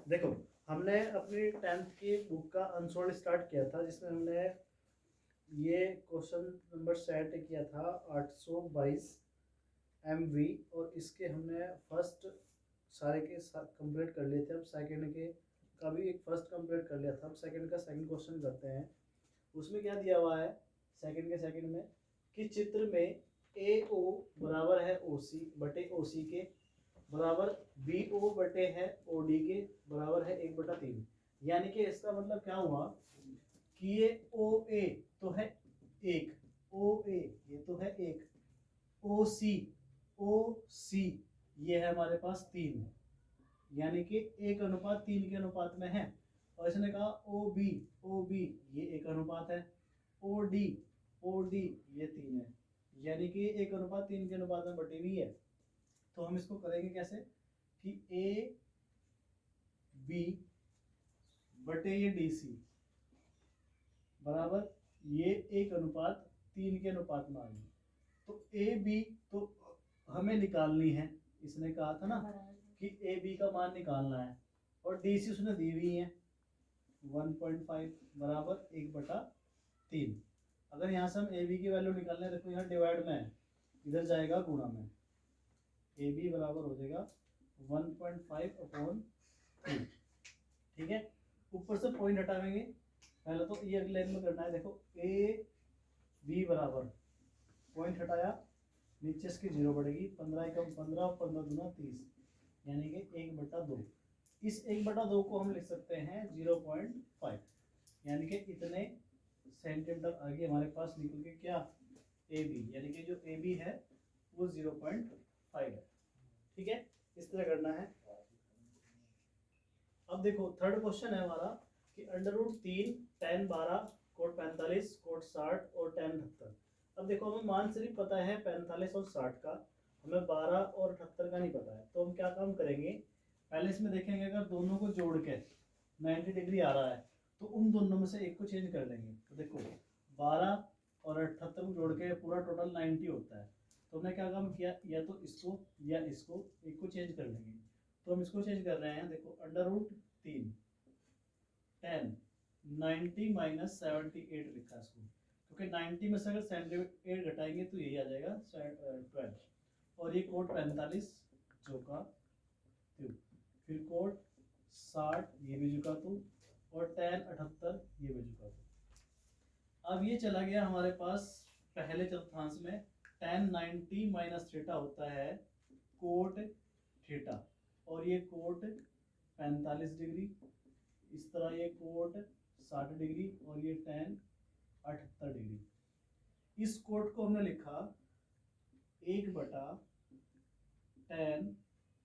देखो, हमने अपनी 10th की बुक का अनसोल्ड स्टार्ट किया था, जिसमें हमने ये क्वेश्चन नंबर सेट किया था 822 MV, और इसके हमने फर्स्ट सारे के कंप्लीट कर लिए थे। अब सेकंड के का भी एक फर्स्ट कंप्लीट कर लिया था। अब सेकंड का सेकंड क्वेश्चन करते हैं। उसमें क्या दिया हुआ है सेकंड में कि चित्र में ए ओ बराबर है ओ सी बटे ओ सी के, बराबर बी ओ बटे है ओ डी के, बराबर है 1/3। यानी कि इसका मतलब क्या हुआ कि ये ओ ए तो है एक, ओ ए ये तो है एक, ओ सी ये है हमारे पास 3, यानी कि 1:3 के अनुपात में है। और इसने कहा ओ बी ये एक अनुपात है, ओ डी ये 3 है, यानी कि 1:3 के अनुपात में बटी हुई है। तो हम इसको करेंगे कैसे कि ए बी बटे ये डी सी बराबर ये 1:3 के अनुपात में आ गई। तो ए बी तो हमें निकालनी है, इसने कहा था ना कि ए बी का मान निकालना है, और डी सी उसने दी हुई है 1.5 बराबर 1/3। अगर यहाँ से हम ए बी की वैल्यू निकालने, देखो यहाँ डिवाइड में है, इधर जाएगा गुणा में, ए बी बराबर हो जाएगा 1.5/3। ठीक है, ऊपर से पॉइंट हटाएंगे। पहले तो ये अगले लाइन में करना है। देखो ए बी बराबर पॉइंट हटाया, नीचे इसकी 0 बढ़ेगी, 15 कम 15 और 15 दूना 30, यानी कि 1/2। इस 1/2 को हम लिख सकते हैं 0.5, यानी कि इतने सेंटीमीटर आगे हमारे पास निकल के क्या ए बी, यानी कि जो ए बी है वो 0.5 है। ठीक है, इस तरह करना है। अब देखो थर्ड क्वेश्चन है हमारा कि √3 tan 12 कोट 45 कोट 60 और tan 78। अब देखो हमें मान सिर्फ पता है 45 और 60 का, हमें 12 और 78 का नहीं पता है। तो हम क्या काम करेंगे, पहले इसमें देखेंगे अगर दोनों को जोड़ के 90 डिग्री आ रहा है तो उन दोनों में से एक को चेंज कर लेंगे। तो देखो 12 और 78 को जोड़ के पूरा टोटल 90 होता है। तो हमने क्या काम किया, या तो इसको या इसको एक को चेंज कर लेंगे। तो हम इसको चेंज कर रहे हैं। देखो √3 10 90 माइनस 78 लिखा इसको, क्योंकि 90 में से अगर 78 घटाएंगे तो यही आ जाएगा 12। और ये कोट 45 जो का टू, फिर कोट 60 ये भी झुका टू, और tan 78 ये भी झुका टू। अब ये चला गया हमारे पास पहले चतुर्थांश में। tan 90 माइनस थीटा होता है कोट थीटा, और ये कोट 45 डिग्री, इस तरह ये कोट 60 डिग्री, और ये tan 78 डिग्री। इस कोट को हमने लिखा 1/tan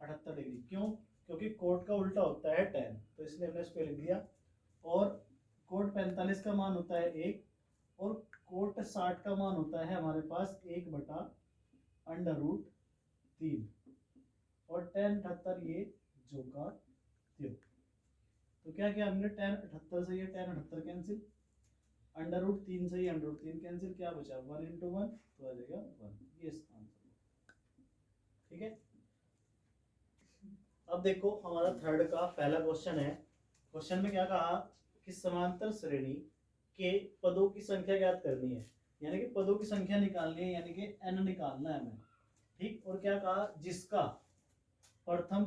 78 डिग्री। क्यों? क्योंकि कोट का उल्टा होता है tan, तो इसलिए हमने इसको लिख दिया। और कोट 45 का मान होता है 1, और कोट 60 का मान होता है हमारे पास 1/√3, और tan 78 ये जो का त्यों। तो क्या किया हमने, tan 78 से ये tan 78 कैंसिल, √3 से ये √3 कैंसिल, क्या बचा 1 × 1 तो आ जाएगा 1। ये इसका आंसर। ठीक है, अब देखो हमारा थर्ड का पहला क्वेश्चन है। क्वेश्चन में क्या कहा कि समांतर श्रेणी के पदों की संख्या ज्ञात करनी है, यानी कि पदों की संख्या निकालनी है, यानी कि n निकालना है हमें। ठीक, और क्या कहा, जिसका प्रथम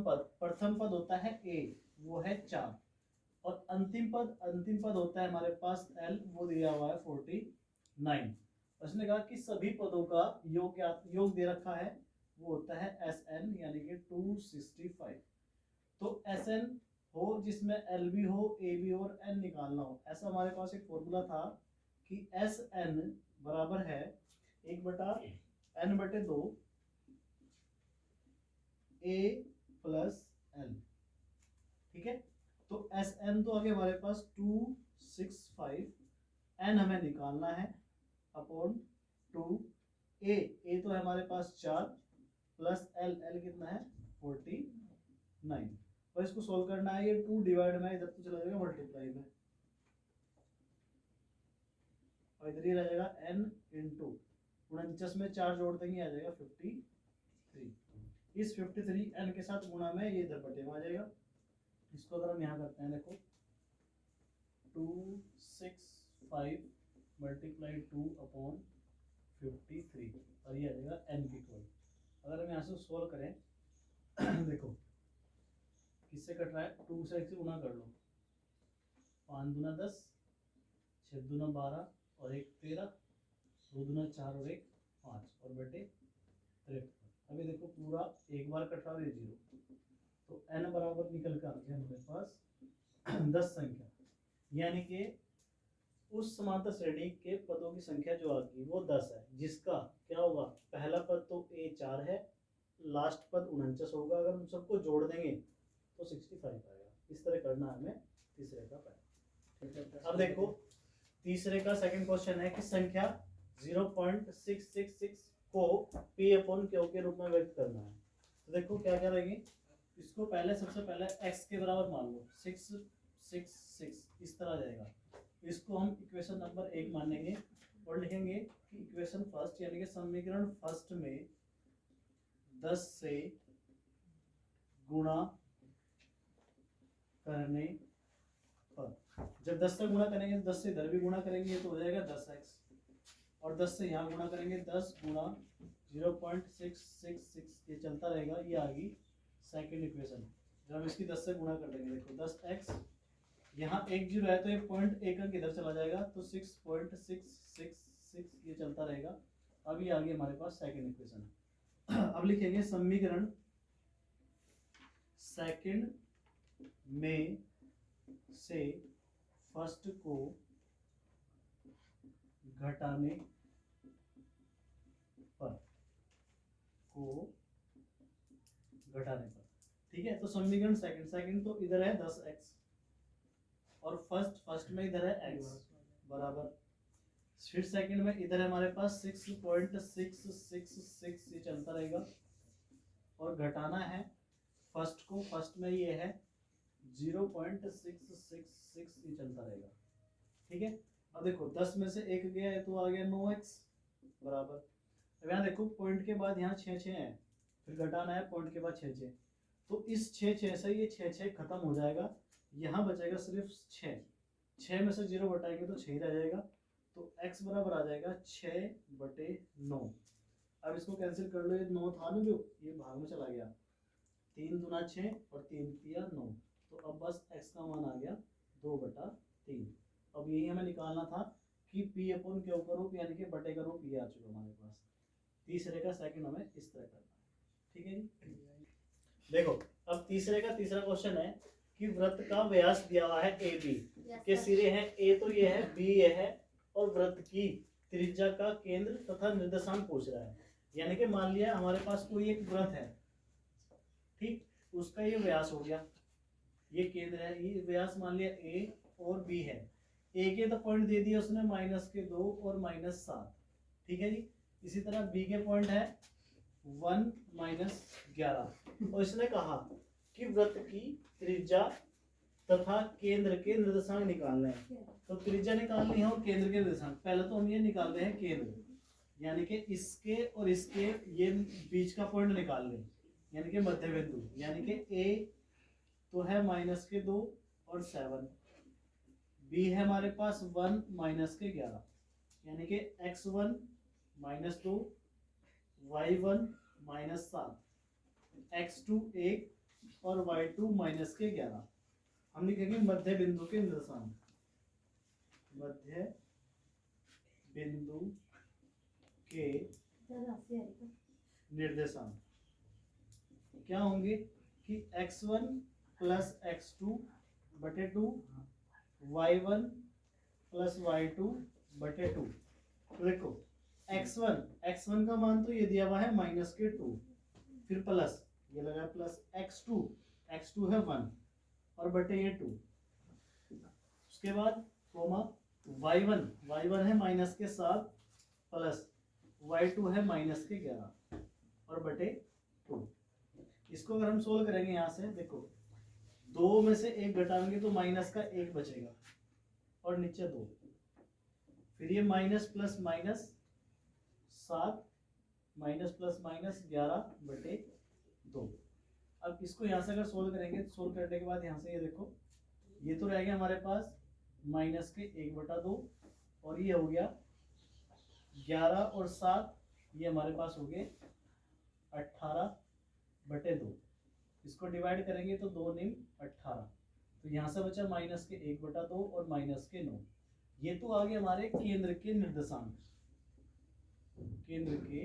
पद होता है a, वो है 4, और अंतिम पद होता है हमारे पास l, वो दिया हुआ है 49। उसने कहा कि सभी पदों का योग दे रखा है, वो होता है Sn, यानी कि 265। तो Sn हो जिसमें L भी हो, A भी हो और N निकालना हो। ऐसा हमारे पास एक फॉर्मूला था कि Sn बराबर है 1/n/2 A + L। ठीक है, तो Sn तो आगे हमारे पास 265, N हमें निकालना है अपॉन 2, A तो है हमारे पास 4 प्लस L कितना है 49। और इसको सोल्व करना है, ये 2 डिवाइड में इधर तो चला जाएगा मल्टीप्लाई में, और इधर ही रह जाएगा n इंटू 49 में 4 जोड़ देंगे आ जाएगा 53। इस 53 n के साथ गुणा में ये इधर बटे में आ जाएगा। इसको अगर हम यहाँ करते हैं, देखो 265 मल्टीप्लाई 2/53 और ये आ जाएगा n की इक्वल। अगर हम यहाँ से सोल्व करें देखो किससे कट रहा है, 2 से 1 से गुना कर लो, 5 दूना 10, 6 दूना 12 और 1 13, 2 दूना 4 और 1 5 और बटे 53। अभी देखो पूरा एक बार कट रहा है, 0 तो n बराबर निकल कर आ गया हमारे पास 10 संख्या, यानी कि उस समांतर श्रेणी के पदों की संख्या जो आ गई वो 10 है, जिसका क्या होगा, पहला पद तो a 4 है, लास्ट पद 49 होगा। अगर हम सबको जोड़ देंगे तो 65 आएगा। इस तरह करना है हमें तीसरे का पहला। अब देखो तीसरे का सेकंड क्वेश्चन है कि संख्या 0.666 को p अपॉन q के रूप में व्यक्त करना है। तो देखो क्या क्या रहेगी, इसको पहले सबसे पहले x के बराबर मान लो, 666 इस तरह आ जाएगा। इसको हम इक्वेशन नंबर 1 मानेंगे और लिखेंगे कि इक्वेशन फर्स्ट यानी कि समीकरण फर्स्ट में 10 से गुणा करने पर, जब 10 से गुणा करेंगे 10 से इधर भी गुणा करेंगे तो हो जाएगा 10x, और 10 से यहाँ गुणा करेंगे 10 गुणा 0.666 ये चलता रहेगा। ये आ गई सेकेंड इक्वेशन। जब हम इसकी 10 से गुणा कर देंगे, देखो 10x, यहाँ 1 0 है तो ये पॉइंट एक अंक इधर चला जाएगा तो 6.666 ये चलता रहेगा। अब ये आ गई हमारे पास सेकेंड इक्वेशन। अब लिखेंगे समीकरण सेकंड में से फर्स्ट को घटाने पर, ठीक है। तो समीकरण सेकंड तो इधर है 10x और फर्स्ट में इधर है x बराबर, फिर सेकंड में इधर है हमारे पास 6.666 ये चलता रहेगा, और घटाना है फर्स्ट को, फर्स्ट में ये है 0.666 ये चलता रहेगा, ठीक है। अब देखो 10 में से 1 गया है तो आ गया 9x बराबर। अब यहाँ देखो पॉइंट के बाद यहाँ 6 6 है, फिर घटाना है पॉइंट के बाद 6 6, तो इस 6 6 से ये 6 6 खत्म हो जाएगा, यहाँ बचेगा सिर्फ 6 6 में से 0 घटाएंगे तो 6 रह जाएगा, तो x बराबर आ जाएगा 6/9। अब इसको कैंसिल कर लो, ये 9 था ना जो ये भाग में चला गया, 3 दूना 6 और 3 तिया 9, तो अब बस x का मान आ गया 2/3। अब यही हमें निकालना था कि p अपॉन q का रूप यानी कि बटे का रूप ये आ चुका हमारे पास। तीसरे का सेकंड हमें इस तरह करना है, ठीक है जी। देखो अब तीसरे का तीसरा क्वेश्चन है कि वृत्त का व्यास दिया हुआ है ए बी के सिरे हैं, ए तो ये है, बी ये है, और वृत्त की त्रिज्या का केंद्र तथा निर्देशांक पूछ रहा है। यानी कि मान लिया हमारे पास कोई एक वृत्त है, ठीक, उसका ये व्यास हो गया, ये केंद्र है, ये व्यास मान लिया ए और बी है। ए के तो पॉइंट दे दिया उसने -2 और -7, ठीक है जी। इसी तरह बी के पॉइंट है 1 -11, और इसने कहा कि वृत्त की त्रिज्या तथा केंद्र के निर्देशांक निकालने हैं। तो त्रिज्या निकालनी है और केंद्र के निर्देशांक, पहले तो हम ये निकाल रहे हैं केंद्र, यानी कि इसके और इसके ये बीच का पॉइंट निकाल लें, यानी कि मध्य बिंदु, यानी कि ए तो है -2 और 7, बी है हमारे पास 1 -11, यानी कि x1 -2, y1 -7, x2 1 और y2 -11। हम लिखेंगे मध्य बिंदु के निर्देशांक, मध्य बिंदु के निर्देशांक क्या होंगे कि x1 + x2/2, y1 + y2/2। तो देखो x1 का मान तो ये दिया हुआ है -2, फिर प्लस ये लगा प्लस x2 है 1 और बटे ये 2, उसके बाद कोमा y1 है -7 प्लस y2 है -11 और बटे 2। इसको अगर हम सोल्व करेंगे यहाँ से, देखो 2 में से 1 घटाएंगे तो माइनस का 1 बचेगा और नीचे 2, फिर ये माइनस प्लस माइनस 7 -+- 11/2, अब इसको यहाँ से अगर सोल्व करेंगे, सोल्व करने के बाद यहाँ से ये देखो, ये तो रह गया हमारे पास माइनस के 1/2, और ये हो गया 11 और 7, ये हमारे पास हो गए 18/2। इसको डिवाइड करेंगे तो 2 निम 18, तो यहाँ से बचा माइनस के 1/2 और माइनस के 9। ये तो आ गए हमारे केंद्र के निर्देशांक, केंद्र के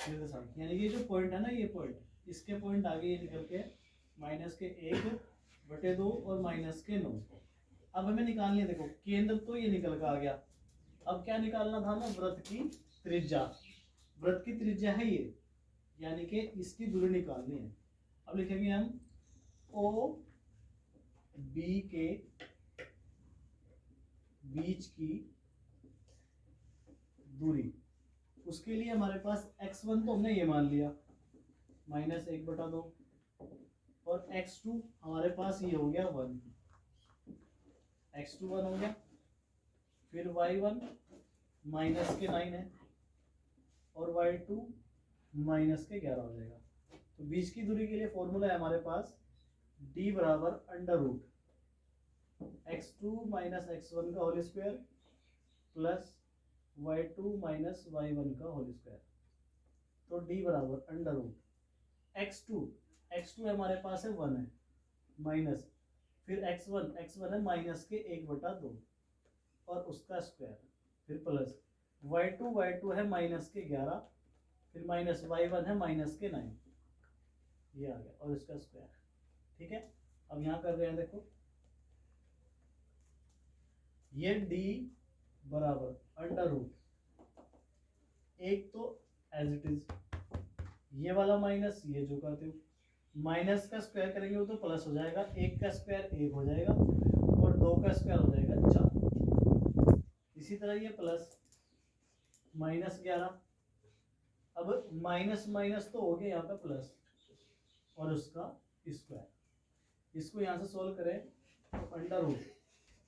निर्देशांक, यानी कि जो पॉइंट है ना, ये पॉइंट, इसके पॉइंट आ गए निकल के माइनस के 1/2 और माइनस के 9। अब हमें निकालने, देखो केंद्र तो ये निकल कर आ गया, अब क्या निकालना था ना, वृत्त की त्रिज्या। वृत्त की त्रिज्या है ये, यानी कि इसकी दूरी निकालनी है। अब लिखेंगे हम ओ बी के बीच की दूरी। उसके लिए हमारे पास x1 तो हमने ये मान लिया माइनस 1/2, और x2 हमारे पास ये हो गया 1, x2 1 हो गया। फिर y1 माइनस के 9 है, और y2 माइनस के 11 हो जाएगा। तो बीच की दूरी के लिए फॉर्मूला है हमारे पास d बराबर under root x2 minus x1 का whole square plus y2 minus y1 का होल स्क्वायर। तो d बराबर अंडर रूट x2 हमारे पास है 1 है, माइनस फिर x1 है माइनस के 1/2 और उसका स्क्वायर, फिर प्लस y2 है माइनस के 11, फिर माइनस y1 है माइनस के 9, ये आ गया, और इसका स्क्वायर। ठीक है, अब यहाँ कर रहे हैं, देखो ये d बराबर अंडर रूट, एक तो एज इट इज, ये वाला माइनस, ये जो करते हो माइनस का स्क्वायर करेंगे वो तो प्लस हो जाएगा, 1 का स्क्वायर 1 हो जाएगा, और 2 का स्क्वायर हो जाएगा 4। इसी तरह ये प्लस माइनस 11, अब माइनस माइनस तो हो गया यहाँ पे प्लस, और उसका स्क्वायर। इसको यहाँ से सोल्व करें तो अंडर रूट,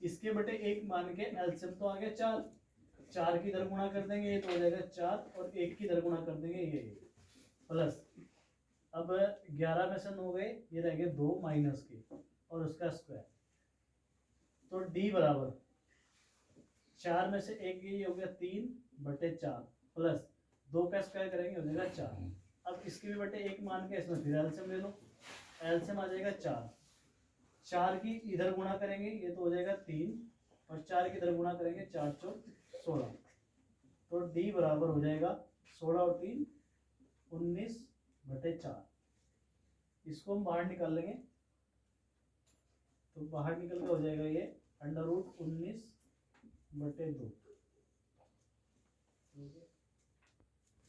इसके बटे 1 मान के एलसीएम तो आ गया 4, 4 की इधर गुणा कर देंगे, ये तो हो जाएगा 4, और 1 की इधर गुणा कर देंगे, ये प्लस। अब 11 में से 9 गए, ये रह गए 2 माइनस के, और उसका स्क्वायर। तो d बराबर 4 में से 1 ये हो गया 3/4, प्लस 2 का स्क्वायर करेंगे हो जाएगा 4। अब इसके भी बटे 1 मान के इसमें फिर एलसीएम ले लो, एलसीएम आ जाएगा 4, 4 की इधर गुणा करेंगे ये तो हो जाएगा 3, और 4 की इधर गुणा करेंगे 4 चौक 16। तो d बराबर हो जाएगा 16 और 3 19/4। इसको हम बाहर निकाल लेंगे, तो बाहर निकल के हो जाएगा ये अंडर रूट 19/2।